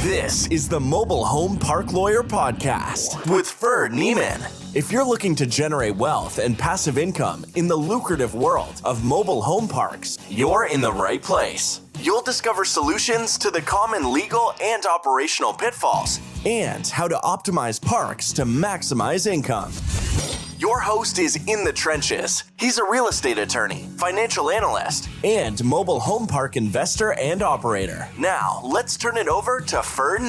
This is the Mobile Home Park Lawyer Podcast with Ferd. If you're looking to generate wealth and passive income in the lucrative world of mobile home parks, you're in the right place. You'll discover solutions to the common legal and operational pitfalls and how to optimize parks to maximize income. Your host is in the trenches. He's a real estate attorney, financial analyst, and mobile home park investor and operator. Now, let's turn it over to Ferd.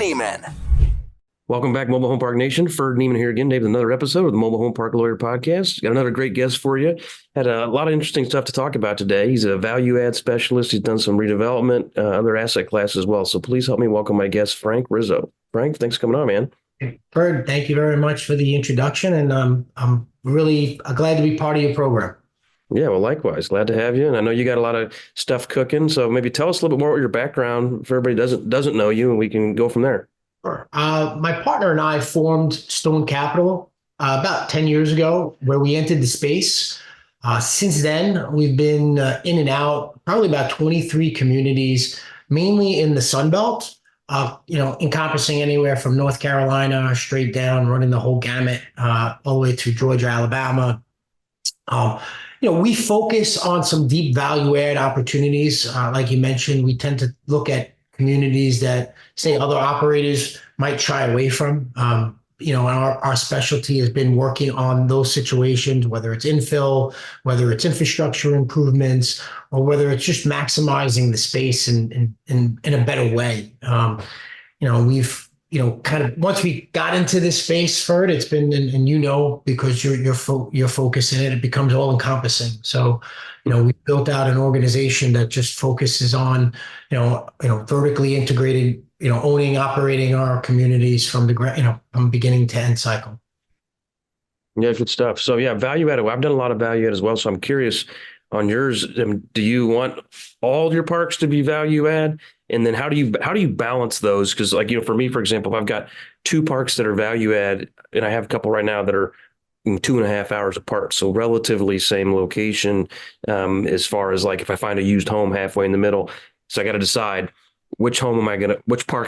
Welcome back, Mobile Home Park Nation. Ferd here again, Dave, with another episode of the Mobile Home Park Lawyer Podcast. Got another great guest for you. Had a lot of interesting stuff to talk about today. He's a value add specialist. He's done some redevelopment, other asset classes as well. So please help me welcome my guest, Frank Rizzo. Frank, thanks for coming on, man. Ferd, thank you very much for the introduction, and I'm really glad to be part of your program. Yeah, well, likewise. Glad to have you. And I know you got a lot of stuff cooking, so maybe tell us a little bit more about your background if everybody doesn't know you, and we can go from there. Sure. My partner and I formed Stone Capital about 10 years ago, where we entered the space. Since then, we've been in and out, probably about 23 communities, mainly in the Sun Belt. Encompassing anywhere from North Carolina straight down, running the whole gamut, all the way to Georgia, Alabama. We focus on some deep value add opportunities. Like you mentioned, we tend to look at communities that, say, other operators might shy away from. And our specialty has been working on those situations, whether it's infill, whether it's infrastructure improvements, or whether it's just maximizing the space in a better way. We've kind of, once we got into this space, Ferd, it's been, and because your focus in it, it becomes all encompassing. So, we built out an organization that just focuses on, vertically integrated, owning, operating our communities from the from beginning to end cycle. Yeah, good stuff. So yeah, value added. Well, I've done a lot of value add as well. So I'm curious on yours. Do you want all your parks to be value add? And then how do you balance those? Because for me, for example, if I've got two parks that are value add, and I have a couple right now that are 2.5 hours apart. So relatively same location, as far as if I find a used home halfway in the middle. So I got to decide which park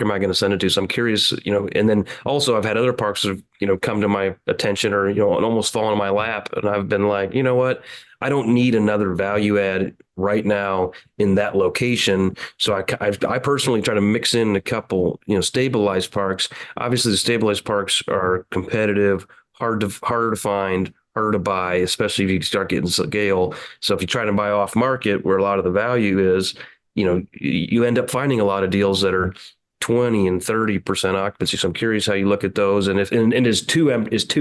am I going to send it to? So I'm curious, and then also I've had other parks that have, come to my attention or, and almost fallen in my lap. And I've been like, you know what? I don't need another value add right now in that location. So I personally try to mix in a couple, stabilized parks. Obviously the stabilized parks are competitive, harder to find, harder to buy, especially if you start getting scale. So if you try to buy off market where a lot of the value is, you end up finding a lot of deals that are 20 and 30% occupancy. So I'm curious how you look at those. And is two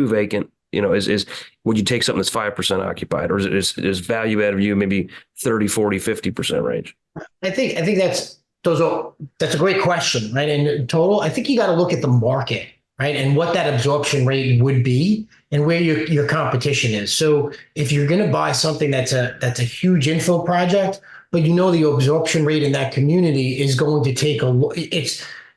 vacant, would you take something that's 5% occupied, or is value add of you maybe 30, 40, 50% range? I think that's a great question, right? And in total, I think you got to look at the market, right? And what that absorption rate would be and where your competition is. So if you're going to buy something that's a huge infill project, but the absorption rate in that community is going to take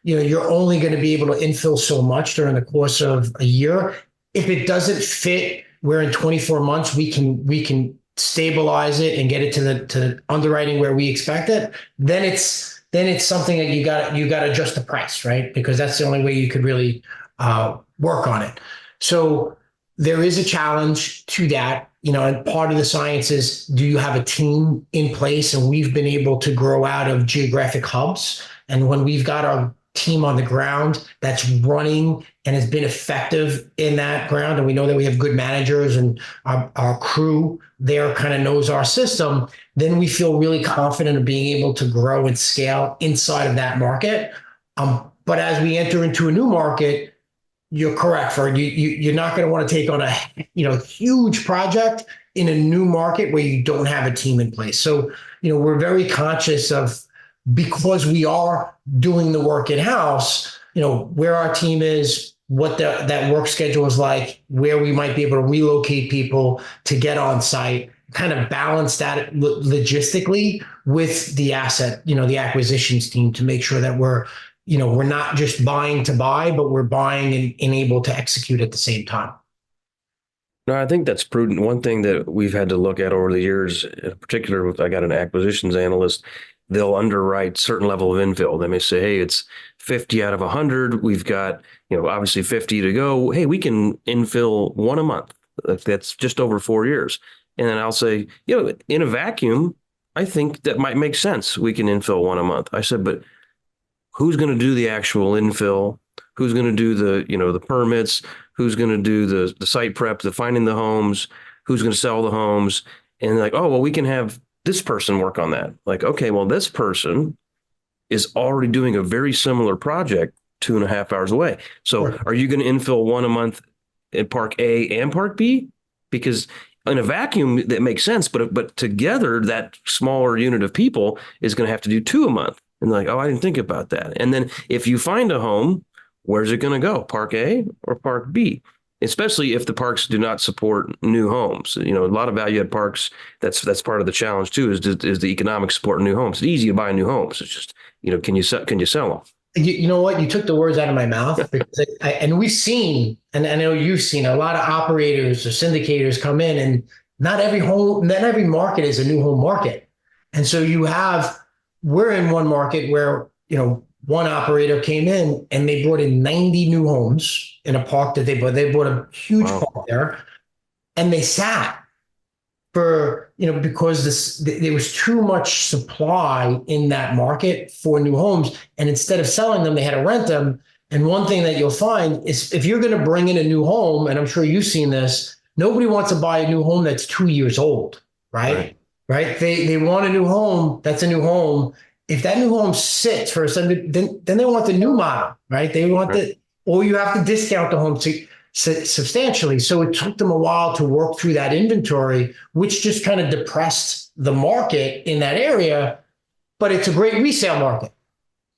you're only going to be able to infill so much during the course of a year. If it doesn't fit, where in 24 months we can stabilize it and get it to the underwriting where we expect it, then it's something that you got to adjust the price, right? Because that's the only way you could really work on it. So there is a challenge to that. And part of the science is, do you have a team in place? And we've been able to grow out of geographic hubs. And when we've got our team on the ground that's running and has been effective in that ground, and we know that we have good managers and our crew there kind of knows our system, then we feel really confident of being able to grow and scale inside of that market. But as we enter into a new market, you're correct, Ferd. You're not going to want to take on a huge project in a new market where you don't have a team in place. So we're very conscious of, because we are doing the work in house, where our team is, what that work schedule is like, where we might be able to relocate people to get on site, kind of balance that logistically with the asset, the acquisitions team, to make sure that we're not just buying to buy, but we're buying and able to execute at the same time. No, I think that's prudent. One thing that we've had to look at over the years, in particular, I got an acquisitions analyst, they'll underwrite certain level of infill. They may say, hey, it's 50 out of 100. We've got, obviously 50 to go. Hey, we can infill one a month. That's just over 4 years. And then I'll say, in a vacuum, I think that might make sense. We can infill one a month. I said, but who's going to do the actual infill? Who's going to do the permits? Who's going to do the site prep, the finding the homes? Who's going to sell the homes? And like, oh, well, we can have this person work on that. Like, okay, well, this person is already doing a very similar project 2.5 hours away. So Right. are you going to infill one a month at Park A and Park B? Because in a vacuum, that makes sense. But together, that smaller unit of people is going to have to do two a month. And they're like, oh, I didn't think about that. And then if you find a home, where's it going to go? Park A or Park B? Especially if the parks do not support new homes. A lot of value add parks, that's part of the challenge too, is the economic support of new homes. It's easy to buy new homes. It's just, can you sell them? You know what? You took the words out of my mouth because and we've seen, and I know you've seen a lot of operators or syndicators come in, and not every market is a new home market. And so we're in one market where, one operator came in and they brought in 90 new homes in a park that they bought. They bought a huge park there, and they sat for, because there was too much supply in that market for new homes. And instead of selling them, they had to rent them. And one thing that you'll find is if you're going to bring in a new home, and I'm sure you've seen this, nobody wants to buy a new home that's 2 years old, right? Right? They want a new home. That's a new home. If that new home sits for a second, then they want the new model, right? They want or you have to discount the home substantially. So it took them a while to work through that inventory, which just kind of depressed the market in that area. But it's a great resale market.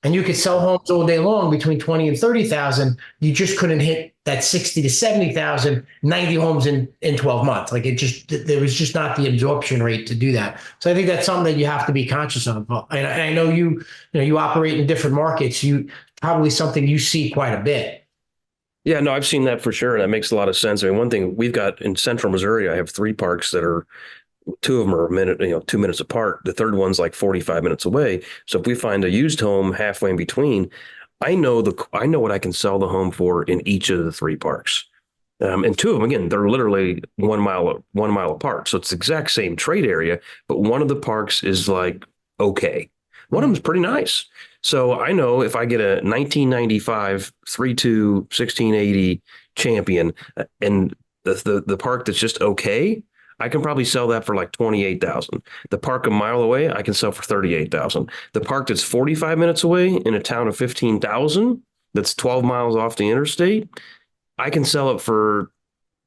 And you could sell homes all day long between 20 and 30,000. You just couldn't hit that 60 to 70,000, 90 homes in 12 months. Like there was just not the absorption rate to do that. So I think that's something that you have to be conscious of. And I know you operate in different markets. Probably something you see quite a bit. Yeah, no, I've seen that for sure. And that makes a lot of sense. I mean, one thing we've got in central Missouri, I have 3 parks that are, 2 of them are a minute, 2 minutes apart. The third one's like 45 minutes away. So if we find a used home halfway in between, I know what I can sell the home for in each of the 3 parks. And 2 of them, again, they're literally 1 mile apart. So it's the exact same trade area, but one of the parks is like, okay. One of them's pretty nice. So I know if I get a 1995 3.2 1680 champion and the park that's just okay, I can probably sell that for like 28,000. The park a mile away, I can sell for 38,000. The park that's 45 minutes away in a town of 15,000, that's 12 miles off the interstate, I can sell it for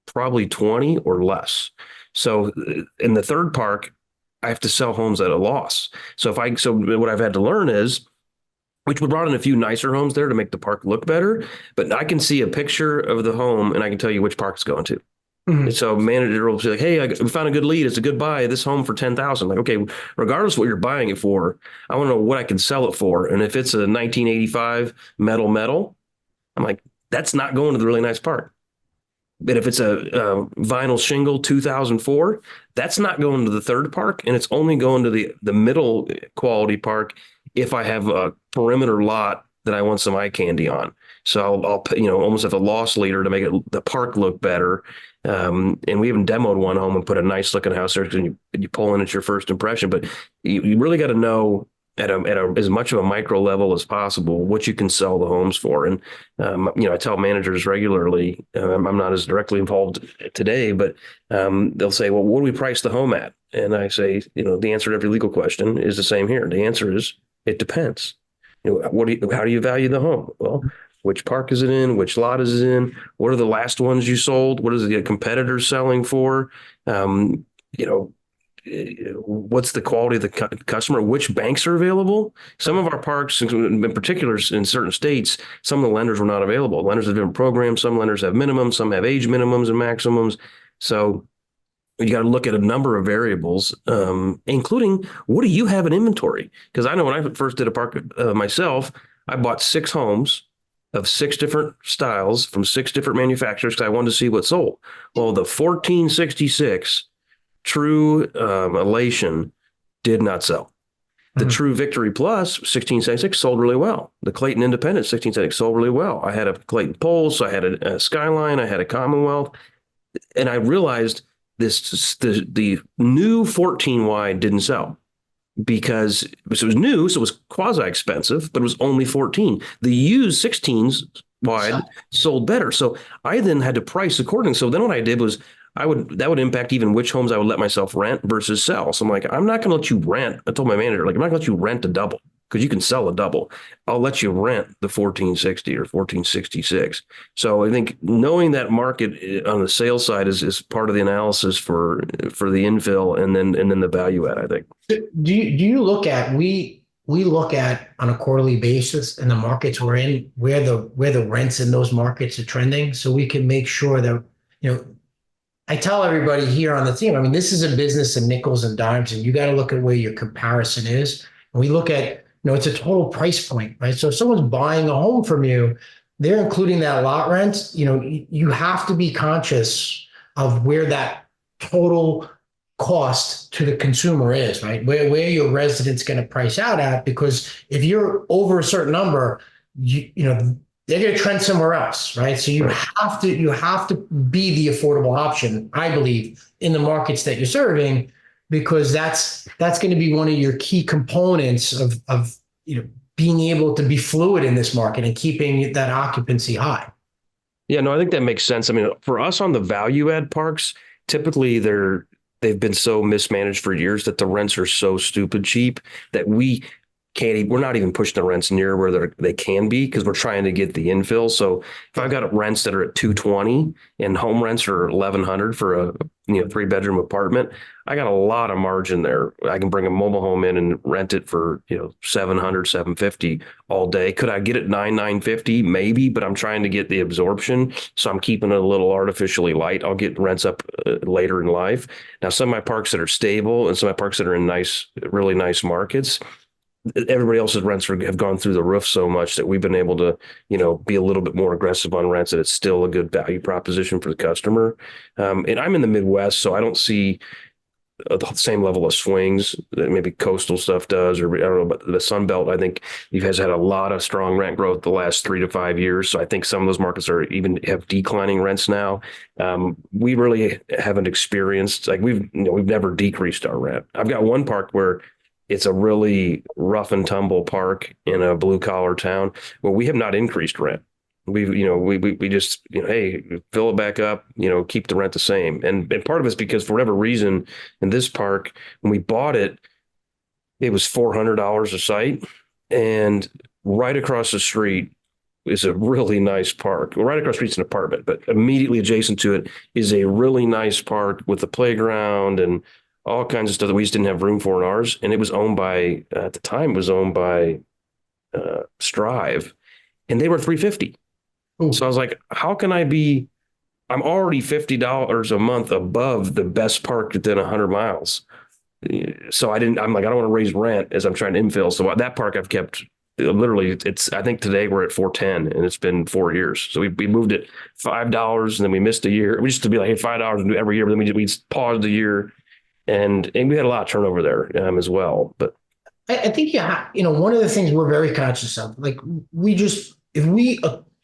probably 20 or less. So in the third park, I have to sell homes at a loss. So what I've had to learn is, which we brought in a few nicer homes there to make the park look better, but I can see a picture of the home and I can tell you which park it's going to. Mm-hmm. And so manager will be like, hey, we found a good lead. It's a good buy. This home for 10,000. Like, okay, regardless of what you're buying it for, I want to know what I can sell it for. And if it's a 1985 metal, I'm like, that's not going to the really nice park. But if it's a vinyl shingle 2004, that's not going to the third park, and it's only going to the middle quality park if I have a perimeter lot that I want some eye candy on. So I'll almost have a loss leader to make the park look better. And we even demoed one home and put a nice looking house there because you pull in, it's your first impression. But you really got to know at as much of a micro level as possible what you can sell the homes for. And I tell managers regularly, I'm not as directly involved today, but they'll say, well, what do we price the home at? And I say, the answer to every legal question is the same here. The answer is it depends. How do you value the home? Well, which park is it in? Which lot is it in? What are the last ones you sold? What is the competitors selling for? What's the quality of the customer? Which banks are available? Some of our parks, in particular in certain states, some of the lenders were not available. Lenders have different programs. Some lenders have minimums, some have age minimums and maximums. So you got to look at a number of variables, including what do you have in inventory? Because I know when I first did a park myself, I bought 6 homes of 6 different styles from 6 different manufacturers because I wanted to see what sold. Well, the 1466 True Elation did not sell. The True Victory Plus 1676 sold really well. The Clayton Independent 1676 sold really well. I had a Clayton Pulse, I had a Skyline, I had a Commonwealth, and I realized the new 14 wide didn't sell because it was new, so it was quasi expensive, but it was only 14. The used 16s wide sold better, so I then had to price accordingly. So then what I did was that would impact even which homes I would let myself rent versus sell. So I'm like, I'm not going to let you rent. I told my manager, like, I'm not going to let you rent a double because you can sell a double. I'll let you rent the 1460 or 1466. So I think knowing that market on the sales side is part of the analysis for the infill and then the value add, I think. Do you look at, we look at on a quarterly basis in the markets we're in, where the rents in those markets are trending, so we can make sure that, I tell everybody here on the team, I mean, this is a business of nickels and dimes, and you got to look at where your comparison is. And we look at, it's a total price point, right? So if someone's buying a home from you, they're including that lot rent. You have to be conscious of where that total cost to the consumer is, right? Where your resident's going to price out at, because if you're over a certain number, they're going to trend somewhere else, right? So you have to be the affordable option, I believe, in the markets that you're serving, because that's going to be one of your key components of being able to be fluid in this market and keeping that occupancy high. Yeah, no, I think that makes sense. I mean, for us on the value add parks, typically they've been so mismanaged for years that the rents are so stupid cheap that we're not even pushing the rents near where they can be because we're trying to get the infill. So if I've got rents that are at $220 and home rents are $1,100 for a 3-bedroom apartment, I got a lot of margin there. I can bring a mobile home in and rent it for $700, $750 all day. Could I get it $950? Maybe, but I'm trying to get the absorption, so I'm keeping it a little artificially light. I'll get rents up later in life. Now, some of my parks that are stable and some of my parks that are in really nice markets, everybody else's rents have gone through the roof so much that we've been able to, be a little bit more aggressive on rents, and it's still a good value proposition for the customer. And I'm in the Midwest, so I don't see the same level of swings that maybe coastal stuff does, or I don't know, but the Sun Belt, I think you guys had a lot of strong rent growth the last 3 to 5 years. So I think some of those markets have declining rents now. We really haven't experienced, we've never decreased our rent. I've got one park where it's a really rough and tumble park in a blue collar town where we have not increased rent. We just, hey, fill it back up, keep the rent the same. And part of it's because for whatever reason in this park, when we bought it, it was $400 a site. And right across the street is a really nice park. Well, right across the street's an apartment, but immediately adjacent to it is a really nice park with a playground and all kinds of stuff that we just didn't have room for in ours. And it was owned by, at the time, Strive, and they were $350. Ooh. So I was like, how can I'm already $50 a month above the best park within 100 miles. So I'm like, I don't want to raise rent as I'm trying to infill. So that park I've kept literally, I think today we're at 410 and it's been 4 years. So we moved it $5 and then we missed a year. We used to be like, hey, $5 every year, but then we paused a year. And we had a lot of turnover there as well. But I think, one of the things we're very conscious of, if we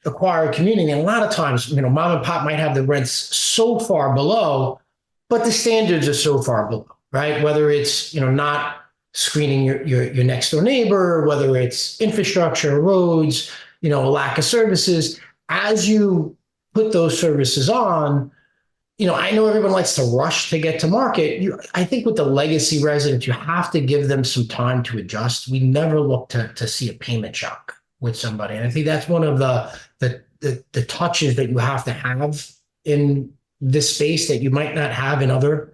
acquire a community, and a lot of times, mom and pop might have the rents so far below, but the standards are so far below, right? Whether it's, not screening your next door neighbor, whether it's infrastructure, roads, a lack of services. As you put those services on, I know everyone likes to rush to get to market. I think with the legacy residents, you have to give them some time to adjust. We never look to see a payment shock with somebody. And I think that's one of the touches that you have to have in this space that you might not have in other,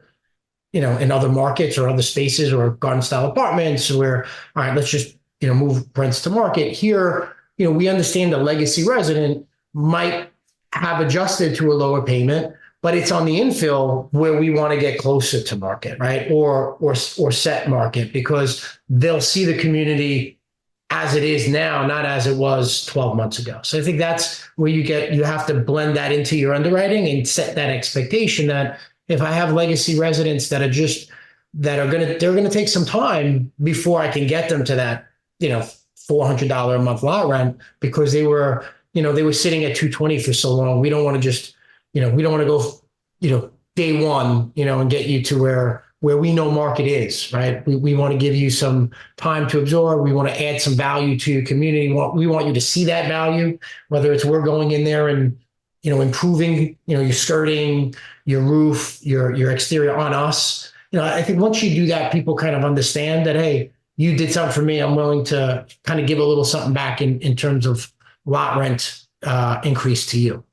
in other markets or other spaces or garden style apartments where, all right, let's just, move rents to market. Here, we understand the legacy resident might have adjusted to a lower payment, but it's on the infill where we want to get closer to market, right? Or set market, because they'll see the community as it is now, not as it was 12 months ago. So I think that's where you have to blend that into your underwriting and set that expectation that if I have legacy residents that are just that they're gonna take some time before I can get them to that, $400 a month lot rent, because they were sitting at 220 for so long. We don't want to just, we don't want to go, day one, and get you to where we know market is, right? We want to give you some time to absorb. We want to add some value to your community. We want you to see that value, whether it's we're going in there and, improving, your skirting, your roof, your exterior on us. I think once you do that, people kind of understand that, hey, you did something for me. I'm willing to kind of give a little something back in terms of lot rent increase to you.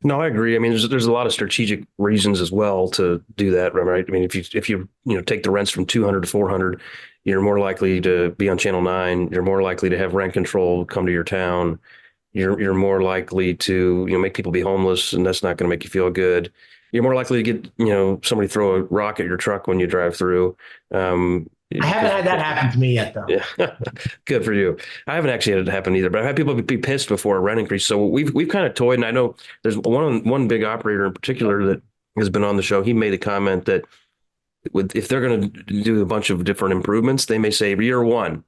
No, I agree. I mean, there's a lot of strategic reasons as well to do that, right? I mean, if you take the rents from 200 to 400, you're more likely to be on Channel 9. You're more likely to have rent control come to your town. You're more likely to make people be homeless, and that's not going to make you feel good. You're more likely to get somebody throw a rock at your truck when you drive through. I haven't had that happen to me yet, though. Yeah, good for you. I haven't actually had it happen either, but I've had people be pissed before a rent increase. So we've kind of toyed, and I know there's one big operator in particular that has been on the show. He made a comment that if they're going to do a bunch of different improvements, they may say year one,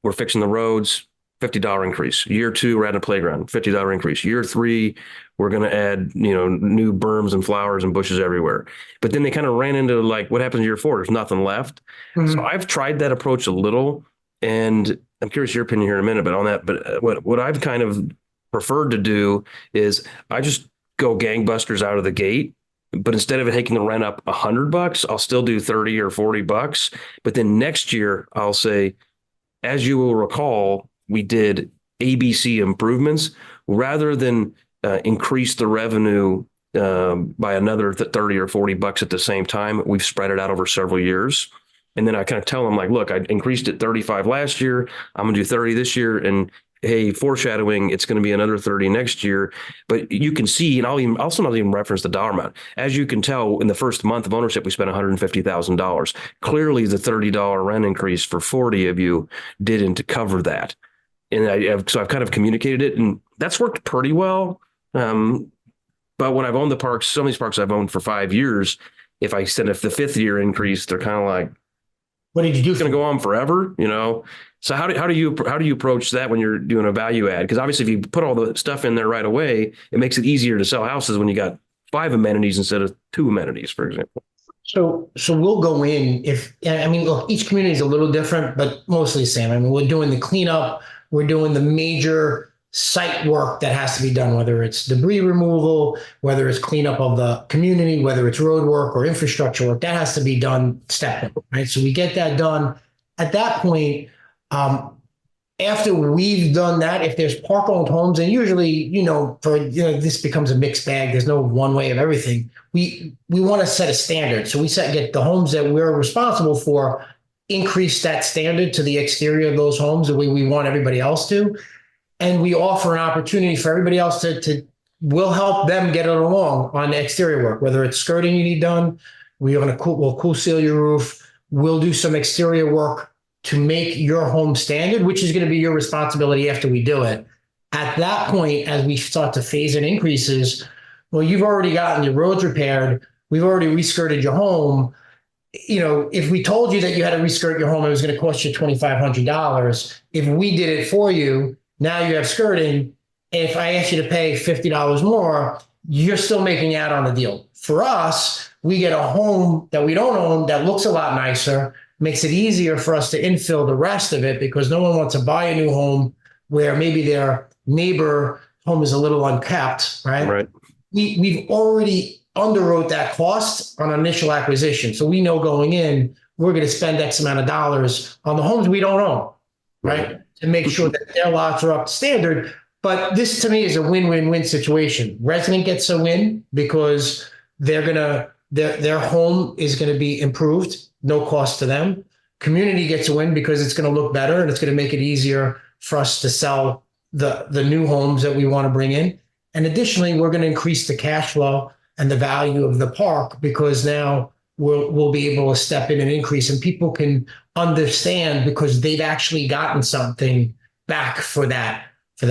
we're fixing the roads, $50 increase. Year two, we're adding a playground, $50 increase. Year three, we're going to add, new berms and flowers and bushes everywhere. But then they kind of ran into what happens in year four? There's nothing left. Mm-hmm. So I've tried that approach a little, and I'm curious your opinion here in a minute, but on that, but what I've kind of preferred to do is I just go gangbusters out of the gate. But instead of taking the rent up $100, I'll still do $30 or $40. But then next year I'll say, as you will recall, we did ABC improvements rather than increase the revenue by another 30 or $40 at the same time. We've spread it out over several years. And then I kind of tell them look, I increased it 35 last year. I'm going to do 30 this year. And hey, foreshadowing, it's going to be another 30 next year. But you can see, and I'll sometimes even reference the dollar amount. As you can tell, in the first month of ownership, we spent $150,000. Clearly, the $30 rent increase for 40 of you didn't cover that. And so I've kind of communicated it, and that's worked pretty well. But when I've owned the parks, some of these parks I've owned for 5 years, if the fifth year increase, they're kind of like, what did you do? It's going to go on forever, So how do you approach that when you're doing a value add? Because obviously, if you put all the stuff in there right away, it makes it easier to sell houses when you got 5 amenities instead of 2 amenities, for example. So we'll go in look, each community is a little different, but mostly the same. I mean, we're doing the cleanup. We're doing the major site work that has to be done, whether it's debris removal, whether it's cleanup of the community, whether it's road work or infrastructure work, that has to be done step one, right? So we get that done. At that point, after we've done that, if there's park-owned homes, and usually, this becomes a mixed bag. There's no one way of everything. We want to set a standard. So we get the homes that we're responsible for, increase that standard to the exterior of those homes the way we want everybody else to. And we offer an opportunity for everybody else we'll help them get it along on exterior work, whether it's skirting you need done, we'll cool seal your roof, we'll do some exterior work to make your home standard, which is going to be your responsibility after we do it. At that point, as we start to phase in increases, well, you've already gotten your roads repaired, we've already reskirted your home. If we told you that you had to reskirt your home, it was going to cost you $2,500. If we did it for you, now you have skirting. If I ask you to pay $50 more, you're still making out on the deal. For us, we get a home that we don't own that looks a lot nicer, makes it easier for us to infill the rest of it, because no one wants to buy a new home where maybe their neighbor home is a little unkept, right? Right. We've already underwrote that cost on initial acquisition. So we know going in, we're going to spend X amount of dollars on the homes we don't own, right? To make sure that their lots are up to standard. But this to me is a win-win-win situation. Resident gets a win because their home is going to be improved, no cost to them. Community gets a win because it's going to look better and it's going to make it easier for us to sell the new homes that we want to bring in. And additionally, we're going to increase the cash flow and the value of the park, because now we'll be able to step in and increase, and people can understand because they've actually gotten something back for that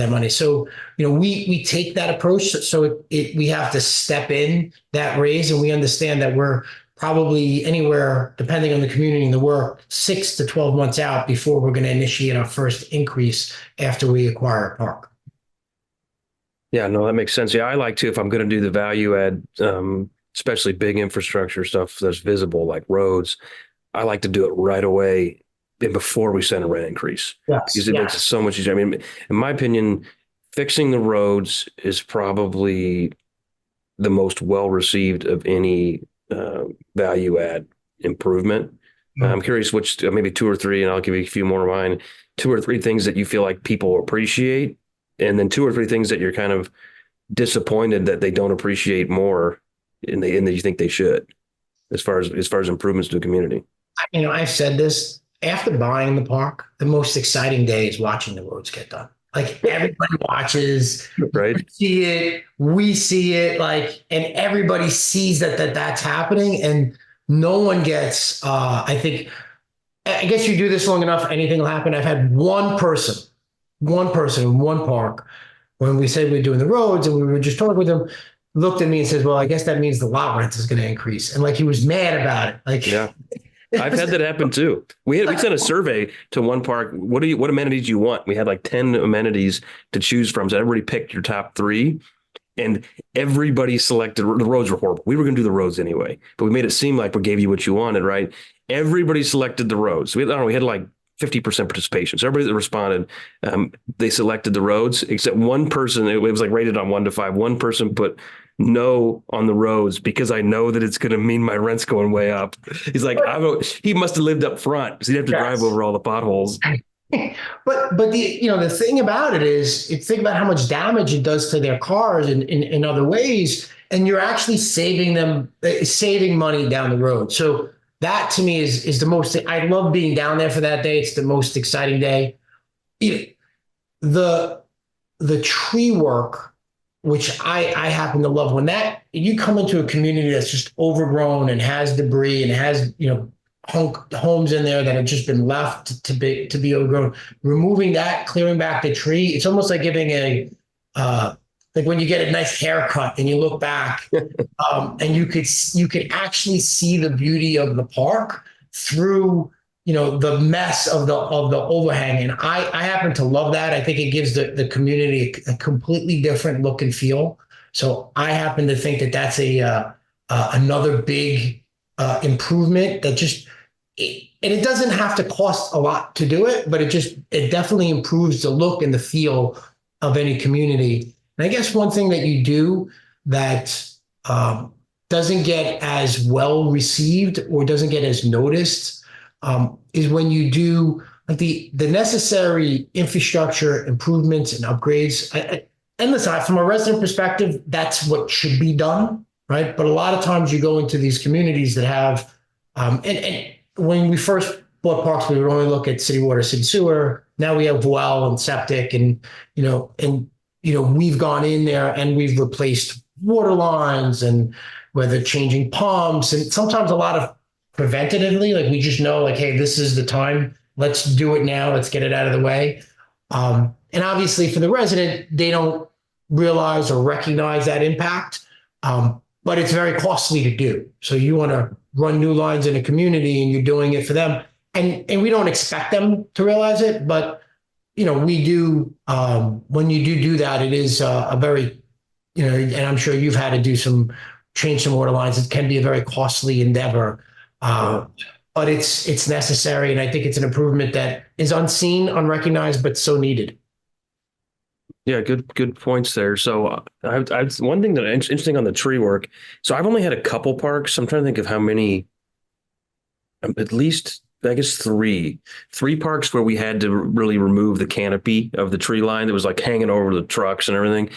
money. So, we take that approach. So we have to step in that raise, and we understand that we're probably anywhere, depending on the community and the work, 6 to 12 months out before we're going to initiate our first increase after we acquire a park. Yeah, no, that makes sense. Yeah, I like to, if I'm going to do the value add, especially big infrastructure stuff that's visible like roads, I like to do it right away and before we send a rent increase. Yes, Because it makes it so much easier. I mean, in my opinion, fixing the roads is probably the most well received of any value add improvement. I'm curious which, maybe two or three, and I'll give you a few more of mine. Two or three things that you feel like people appreciate, and then two or three things that you're kind of disappointed that they don't appreciate more, and that you think they should, as far as improvements to the community. I've said this, after buying the park, the most exciting day is watching the roads get done. Like everybody watches, right? We see it, like, and everybody sees that's happening, and no one gets. I guess you do this long enough, anything will happen. I've had one person in one park, when we said we were doing the roads and we were just talking with him, looked at me and says, "Well, I guess that means the lot rent is going to increase," and like he was mad about it. Like, yeah. I've had that happen too. We sent a survey to one park. What amenities do you want? We had like 10 amenities to choose from. So everybody picked your top 3, and everybody selected. The roads were horrible. We were going to do the roads anyway, but we made it seem like we gave you what you wanted, right? Everybody selected the roads. We had like 50% participation. So everybody that responded, they selected the roads, except one person. It was like rated on 1 to 5. One person put no on the roads because I know that it's going to mean my rent's going way up. He's like, he must have lived up front because he'd have to drive over all the potholes. But the thing about it is, think about how much damage it does to their cars in other ways, and you're actually saving money down the road. So that to me is the most. I love being down there for that day. It's the most exciting day. The tree work, which I happen to love, when you come into a community that's just overgrown and has debris and has homes in there that have just been left to be overgrown, removing that, clearing back the tree, it's almost like giving like when you get a nice haircut and you look back, and you could actually see the beauty of the park through the mess of the overhang. And I happen to love that. I think it gives the community a completely different look and feel. So I happen to think that that's another big improvement that and it doesn't have to cost a lot to do it, but it definitely improves the look and the feel of any community. And I guess one thing that you do that doesn't get as well received or doesn't get as noticed is when you do like the necessary infrastructure improvements and upgrades. And listen, from a resident perspective, that's what should be done, right? But a lot of times you go into these communities that have, and when we first bought parks, we would only look at city water, city sewer. Now we have well and septic, and we've gone in there and we've replaced water lines, and whether changing pumps, and sometimes a lot of preventatively, like we just know, like, hey, this is the time. Let's do it now. Let's get it out of the way. And obviously for the resident, they don't realize or recognize that impact, but it's very costly to do. So you want to run new lines in a community and you're doing it for them. And we don't expect them to realize it, but we do, when you do that, it is a very, and I'm sure you've had to change some water lines. It can be a very costly endeavor. But it's necessary, and I think it's an improvement that is unseen, unrecognized, but so needed. Yeah, good points there. So I've one thing that interesting on the tree work. So I've only had a couple parks. I'm trying to think of how many. At least I guess three parks where we had to really remove the canopy of the tree line that was like hanging over the trucks and everything.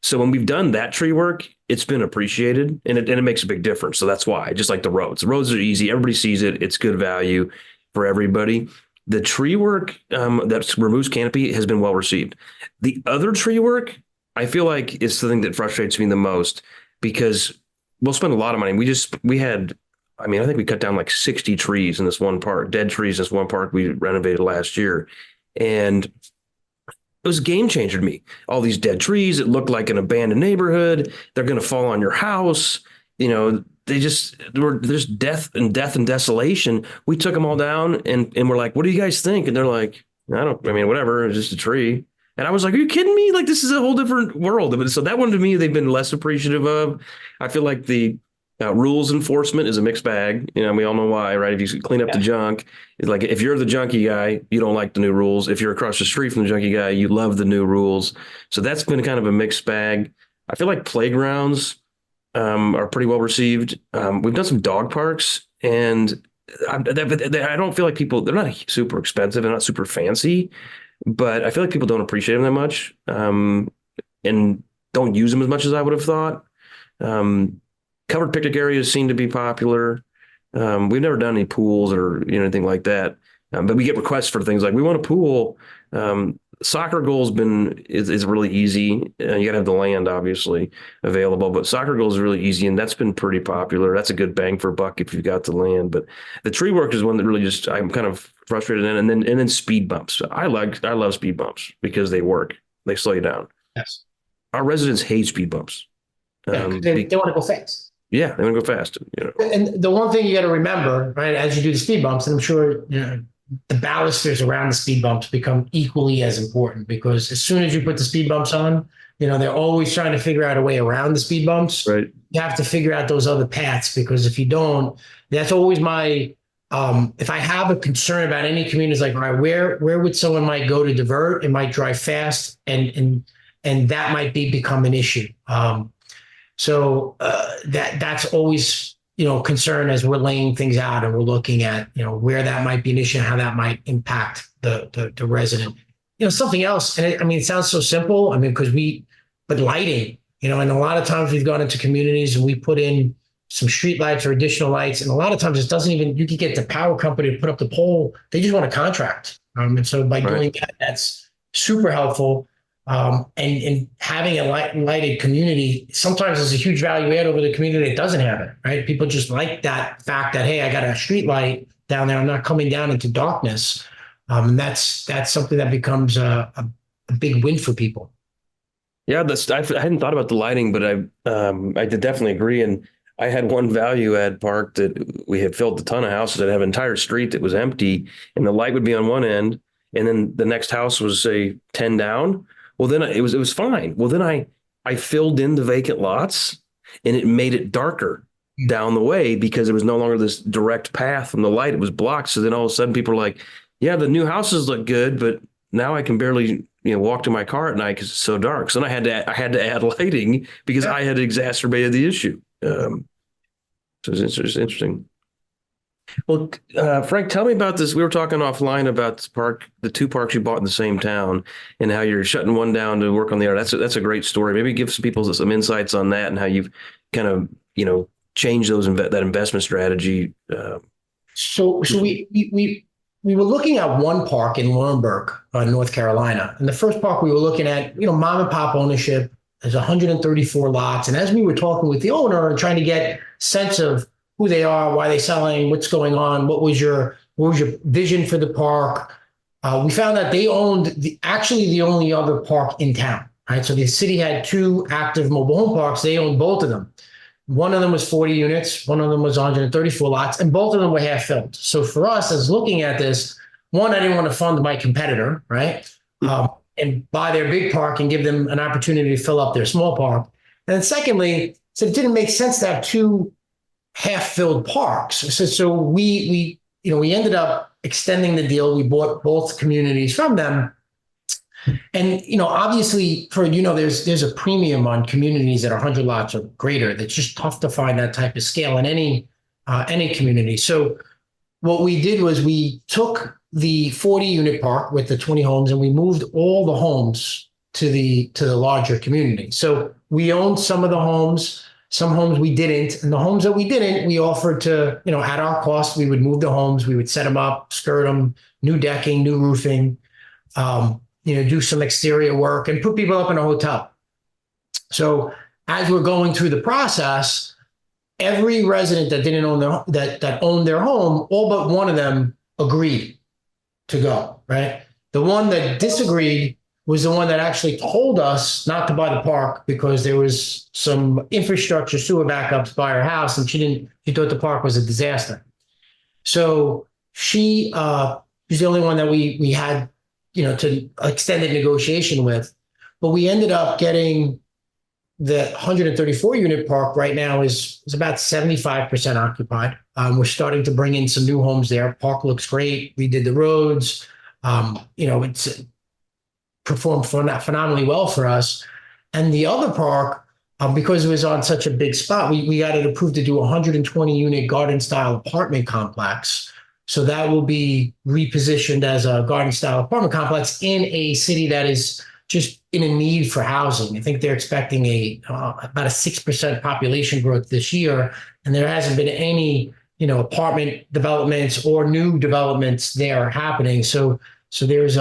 So when we've done that tree work, it's been appreciated, and it makes a big difference. So that's why, just like the roads are easy. Everybody sees it. It's good value for everybody. The tree work that removes canopy has been well received. The other tree work, I feel like, is the thing that frustrates me the most, because we'll spend a lot of money. I think we cut down like 60 trees in this one park, dead trees in this one park we renovated last year. And it was a game changer to me. All these dead trees, it looked like an abandoned neighborhood. They're going to fall on your house. there's death and desolation. We took them all down and we're like, what do you guys think? And they're like, I mean, whatever, it's just a tree. And I was like, are you kidding me? Like, this is a whole different world. But so that one to me, they've been less appreciative of. I feel like the rules enforcement is a mixed bag. We all know why, right? If you clean up the junk, it's like if you're the junkie guy, you don't like the new rules. If you're across the street from the junkie guy, you love the new rules. So that's been kind of a mixed bag. I feel like playgrounds are pretty well received. We've done some dog parks, and I don't feel like they're not super expensive. They're not super fancy, but I feel like people don't appreciate them that much and don't use them as much as I would have thought. Covered picnic areas seem to be popular. We've never done any pools or anything like that, but we get requests for things like we want a pool. Soccer goal is really easy. You got to have the land obviously available, but soccer goal is really easy, and that's been pretty popular. That's a good bang for buck if you've got the land. But the tree work is one that really I'm kind of frustrated in, and then speed bumps. I love speed bumps because they work. They slow you down. Yes. Our residents hate speed bumps. They want to go fast. Yeah, they want to go fast. And the one thing you got to remember, right, as you do the speed bumps, and I'm sure the balusters around the speed bumps become equally as important, because as soon as you put the speed bumps on, they're always trying to figure out a way around the speed bumps. Right. You have to figure out those other paths, because if you don't, that's always my. If I have a concern about any community, it's like, all right, where would someone might go to divert? It might drive fast, and that might become an issue. So that's always concern as we're laying things out and we're looking at where that might be an issue and how that might impact the resident. Something else, and it sounds so simple. But lighting. And a lot of times we've gone into communities and we put in some street lights or additional lights, and a lot of times it doesn't even. You can get the power company to put up the pole. They just want a contract, and so by doing that, that's super helpful. And having a lighted community sometimes is a huge value add over the community that doesn't have it, right? People just like that fact that, hey, I got a street light down there. I'm not coming down into darkness. And that's something that becomes a big win for people. Yeah, I hadn't thought about the lighting, but I did definitely agree. And I had one value add park that we had filled a ton of houses that have an entire street that was empty, and the light would be on one end, and then the next house was say 10 down. Well, then it was fine. Well, then I filled in the vacant lots, and it made it darker down the way because there was no longer this direct path from the light. It was blocked. So then all of a sudden people are like, yeah, the new houses look good, but now I can barely walk to my car at night because it's so dark. So then I had to add lighting because I had exacerbated the issue. So it's interesting. Well, Frank, tell me about this. We were talking offline about the two parks you bought in the same town, and how you're shutting one down to work on the other. That's a great story. Maybe give some people some insights on that and how you've kind of changed that investment strategy. So we were looking at one park in Laurinburg, North Carolina, and the first park we were looking at, mom and pop ownership. There's 134 lots, and as we were talking with the owner and trying to get sense of who they are, why they're selling, what's going on, what was your vision for the park? We found that they owned the only other park in town, right? So the city had two active mobile home parks. They owned both of them. One of them was 40 units. One of them was 134 lots, and both of them were half filled. So for us, as looking at this, one, I didn't want to fund my competitor, right? And buy their big park and give them an opportunity to fill up their small park. And then secondly, so it didn't make sense to have two half-filled parks. So we ended up extending the deal. We bought both communities from them. And, obviously, there's a premium on communities that are 100 lots or greater. That's just tough to find that type of scale in any community. So what we did was we took the 40-unit park with the 20 homes, and we moved all the homes to the larger community. So we owned some of the homes. Some homes we didn't, and the homes that we didn't, we offered to, at our cost, we would move the homes, we would set them up, skirt them, new decking, new roofing, do some exterior work and put people up in a hotel. So as we're going through the process, every resident that didn't own that owned their home, all but one of them agreed to go, right? The one that disagreed was the one that actually told us not to buy the park because there was some infrastructure sewer backups by her house, and she thought the park was a disaster. So she was the only one that we had, to extended negotiation with. But we ended up getting the 134 unit park right now is about 75% occupied. We're starting to bring in some new homes there. Park looks great. We did the roads. It's performed phenomenally well for us. And the other park, because it was on such a big spot, we got it approved to do a 120 unit garden style apartment complex. So that will be repositioned as a garden style apartment complex in a city that is just in a need for housing. I think they're expecting about a 6% population growth this year, and there hasn't been any, apartment developments or new developments there happening. So there's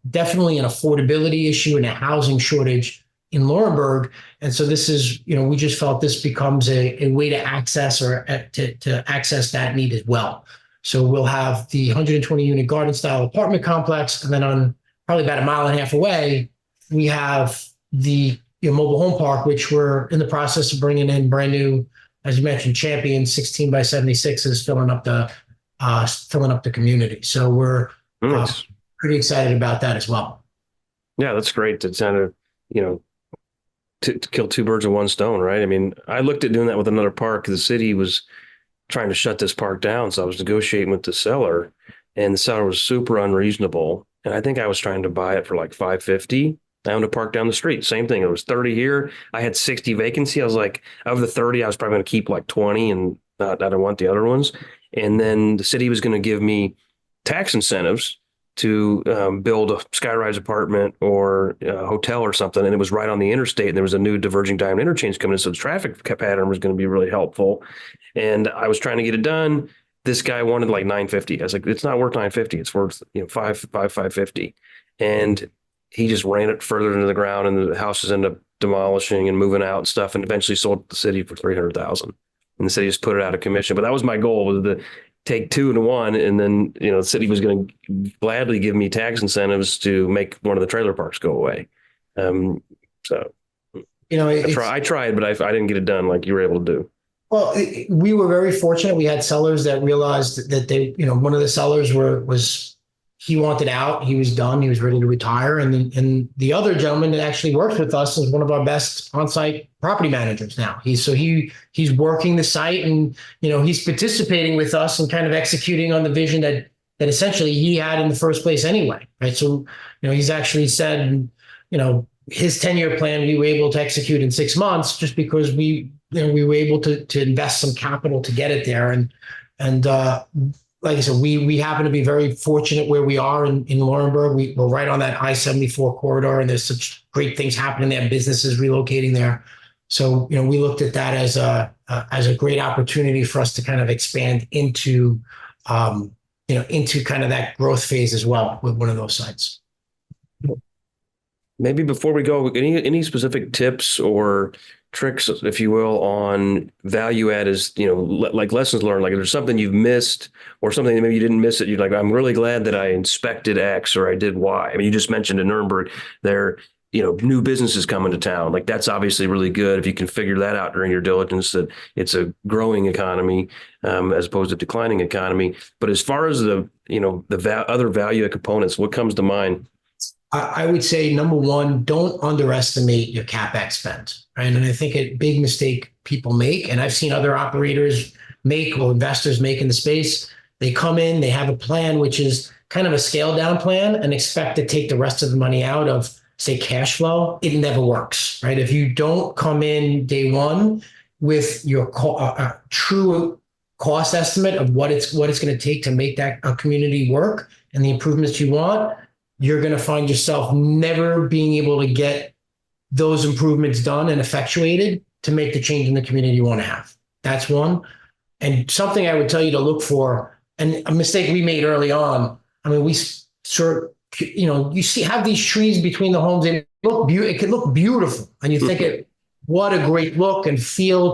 definitely an affordability issue and a housing shortage in Laurinburg. And so this is, we just felt this becomes a way to access or to access that need as well. So we'll have the 120 unit garden style apartment complex, and then on probably about a mile and a half away, we have the mobile home park, which we're in the process of bringing in brand new, as you mentioned, Champion 16 by 76s, filling up the community. So we're pretty excited about that as well. Yeah, that's great to kind of, to kill two birds with one stone, right? I mean, I looked at doing that with another park. The city was trying to shut this park down, so I was negotiating with the seller, and the seller was super unreasonable. And I think I was trying to buy it for like $550. I owned a park down the street. Same thing. It was 30 here. I had 60 vacancy. I was like, of the 30, I was probably going to keep like 20 and I don't want the other ones. And then the city was going to give me tax incentives to build a skyrise apartment or a hotel or something. And it was right on the interstate. And there was a new diverging diamond interchange coming in. So the traffic pattern was going to be really helpful. And I was trying to get it done. This guy wanted like 950. I was like, it's not worth 950. It's worth, 550. And he just ran it further into the ground, and the houses ended up demolishing and moving out and stuff, and eventually sold the city for $300,000. And the city just put it out of commission. But that was my goal, was to take 2 to 1. And then, the city was going to gladly give me tax incentives to make one of the trailer parks go away. I tried, but I didn't get it done like you were able to do. Well, we were very fortunate. We had sellers that realized that they, one of the sellers he wanted out. He was done. He was ready to retire. And the other gentleman that actually works with us is one of our best on-site property managers now. He's working the site, and, he's participating with us and kind of executing on the vision that essentially he had in the first place anyway. Right. So, he's actually said, his 10-year plan, we were able to execute in 6 months just because we were able to invest some capital to get it there. And like I said, we happen to be very fortunate where we are in Laurinburg. We're right on that I-74 corridor, and there's such great things happening there, businesses relocating there. So, we looked at that as a great opportunity for us to kind of expand into kind of that growth phase as well with one of those sites. Maybe before we go, any specific tips or tricks, if you will, on value add is, like lessons learned, like if there's something you've missed or something that maybe you didn't miss it, you're like, I'm really glad that I inspected X or I did Y. I mean, you just mentioned in Nuremberg there, new businesses coming to town. Like that's obviously really good if you can figure that out during your diligence, that it's a growing economy as opposed to declining economy. But as far as the other value add components, what comes to mind? I would say, number one, don't underestimate your CapEx spend, right? And I think a big mistake people make, and I've seen other operators make or investors make in the space, they come in, they have a plan, which is kind of a scaled down plan, and expect to take the rest of the money out of, say, cash flow. It never works, right? If you don't come in day one with your true cost estimate of what it's going to take to make that community work and the improvements you want, you're going to find yourself never being able to get those improvements done and effectuated to make the change in the community you want to have. That's one. And something I would tell you to look for, and a mistake we made early on, I mean, you have these trees between the homes, and it can look beautiful. And you think, what a great look and feel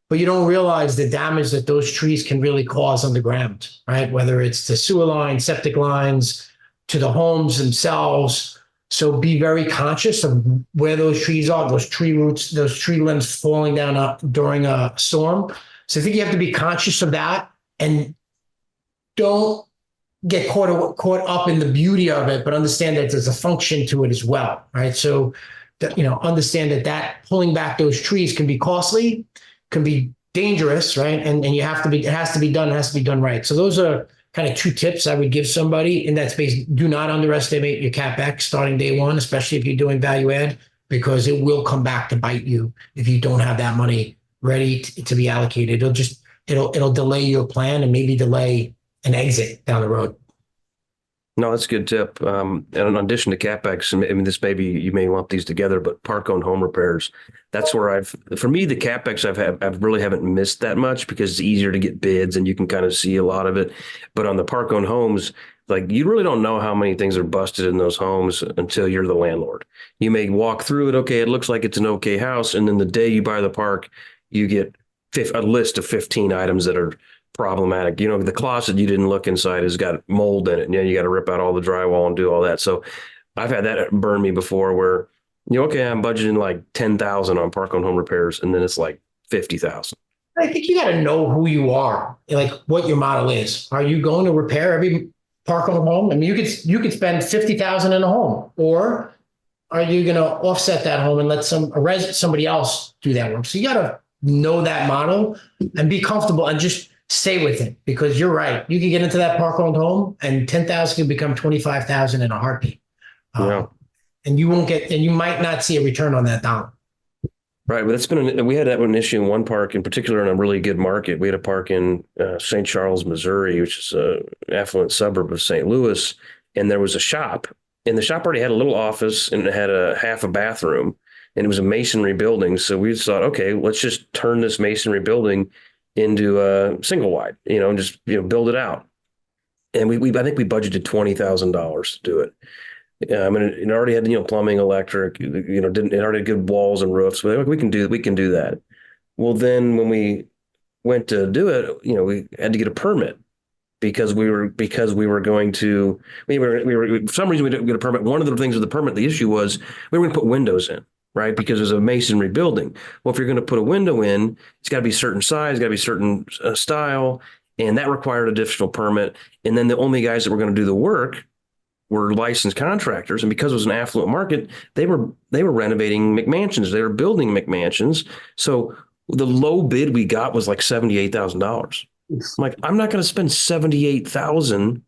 but you don't realize the damage that those trees can really cause on the ground, right? Whether it's the sewer lines, septic lines, to the homes themselves. So be very conscious of where those trees are, those tree roots, those tree limbs falling down during a storm. So I think you have to be conscious of that and don't get caught up in the beauty of it, but understand that there's a function to it as well, right? So, understand that pulling back those trees can be costly, can be dangerous, right? And it has to be done right. So those are kind of two tips I would give somebody in that space. Do not underestimate your CapEx starting day one, especially if you're doing value add, because it will come back to bite you if you don't have that money ready to be allocated. It'll delay your plan and maybe delay an exit down the road. No, that's a good tip. And in addition to CapEx, I mean, you may lump these together, but park-owned home repairs. That's where for me, the CapEx I've really haven't missed that much because it's easier to get bids and you can kind of see a lot of it. But on the park-owned homes, like you really don't know how many things are busted in those homes until you're the landlord. You may walk through it. Okay, it looks like it's an okay house. And then the day you buy the park, you get a list of 15 items that are problematic. The closet you didn't look inside has got mold in it. And you got to rip out all the drywall and do all that. So I've had that burn me before where, okay, I'm budgeting like 10,000 on park-owned home repairs. And then it's like 50,000. I think you got to know who you are, like what your model is. Are you going to repair every park-owned home? I mean, you could spend 50,000 in a home, or are you going to offset that home and let somebody else do that work? So you got to know that model and be comfortable and just stay with it, because you're right. You can get into that park-owned home and 10,000 can become 25,000 in a heartbeat. Yeah. And you might not see a return on that dollar. Right. But we had that one issue in one park in particular in a really good market. We had a park in St. Charles, Missouri, which is an affluent suburb of St. Louis. And there was a shop, and the shop already had a little office and it had a half a bathroom, and it was a masonry building. So we thought, okay, let's just turn this masonry building into a single wide, and just, build it out. And I think we budgeted $20,000 to do it. I mean, it already had, plumbing, electric, it already had good walls and roofs. But we can do that. Well, then when we went to do it, we had to get a permit because we were going to, for some reason we didn't get a permit. One of the things with the permit, the issue was we were going to put windows in. Right, because there's a masonry building. Well, if you're going to put a window in, it's got to be certain size, got to be certain style, and that required an additional permit. And then the only guys that were going to do the work were licensed contractors, and because it was an affluent market, they were renovating McMansions, they were building McMansions. So the low bid we got was like $78,000. I'm like, I'm not going to spend $78,000.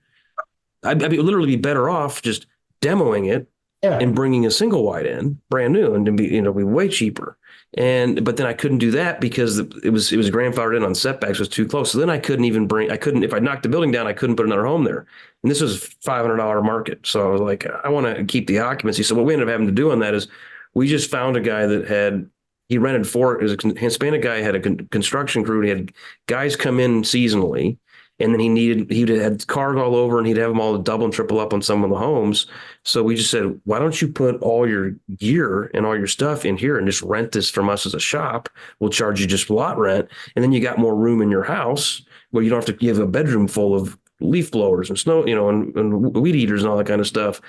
I'd literally be better off just demoing it. Yeah. And bringing a single wide in brand new and to be way cheaper. But then I couldn't do that because it was grandfathered in on setbacks, was too close. So then I couldn't, if I knocked the building down, I couldn't put another home there. And this was $500 market. So I was like, I want to keep the occupancy. So what we ended up having to do on that is we just found a guy that he rented it was a Hispanic guy, had a construction crew. And he had guys come in seasonally. And then he had cars all over, and he'd have them all double and triple up on some of the homes. So we just said, why don't you put all your gear and all your stuff in here and just rent this from us as a shop? We'll charge you just lot rent. And then you got more room in your house where you don't have to give a bedroom full of leaf blowers and snow, and weed eaters and all that kind of stuff.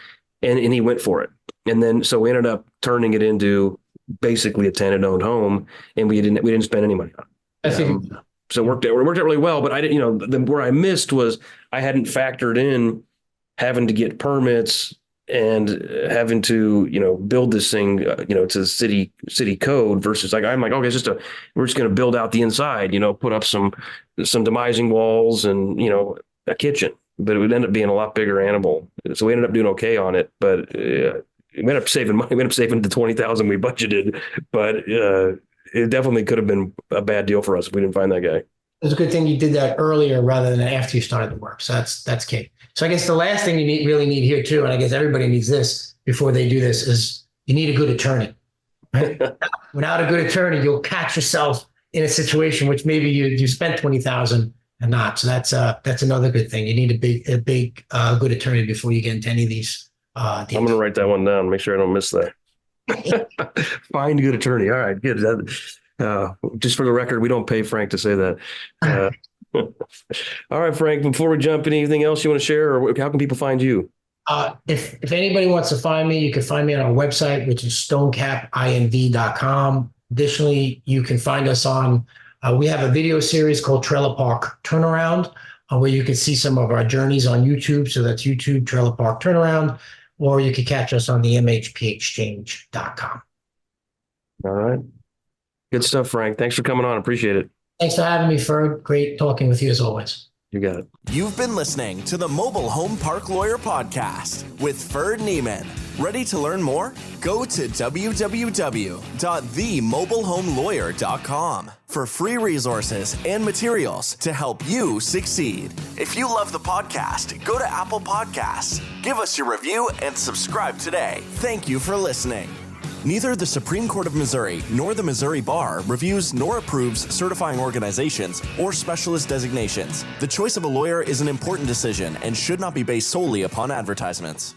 And he went for it. And then, so we ended up turning it into basically a tenant owned home, and we didn't spend any money on it. So it worked out really well, but I didn't, where I missed was I hadn't factored in having to get permits and having to, build this thing, to city code versus I'm like, okay, we're just going to build out the inside, put up some demising walls and, a kitchen, but it would end up being a lot bigger animal. So we ended up doing okay on it, but we ended up saving money. We ended up saving the 20,000 we budgeted, but it definitely could have been a bad deal for us if we didn't find that guy. It's a good thing you did that earlier rather than after you started the work. So that's key. So I guess the last thing you really need here too, and I guess everybody needs this before they do this, is you need a good attorney. Right? Without a good attorney, you'll catch yourself in a situation which maybe you spent 20,000 and not. So that's another good thing. You need a big good attorney before you get into any of these. I'm going to write that one down. Make sure I don't miss that. Find a good attorney. All right, good. Just for the record, we don't pay Frank to say that. All right, Frank, before we jump in, anything else you want to share, or how can people find you? If anybody wants to find me, you can find me on our website, which is stonecapinv.com. Additionally, you can find us on, we have a video series called Trailer Park Turnaround, where you can see some of our journeys on YouTube. So that's YouTube Trailer Park Turnaround, or you can catch us on the mhpexchange.com. All right. Good stuff, Frank. Thanks for coming on. Appreciate it. Thanks for having me, Ferd. Great talking with you as always. You got it. You've been listening to the Mobile Home Park Lawyer Podcast with Ferd Neiman. Ready to learn more? Go to www.themobilehomelawyer.com for free resources and materials to help you succeed. If you love the podcast, go to Apple Podcasts, give us your review, and subscribe today. Thank you for listening. Neither the Supreme Court of Missouri nor the Missouri Bar reviews nor approves certifying organizations or specialist designations. The choice of a lawyer is an important decision and should not be based solely upon advertisements.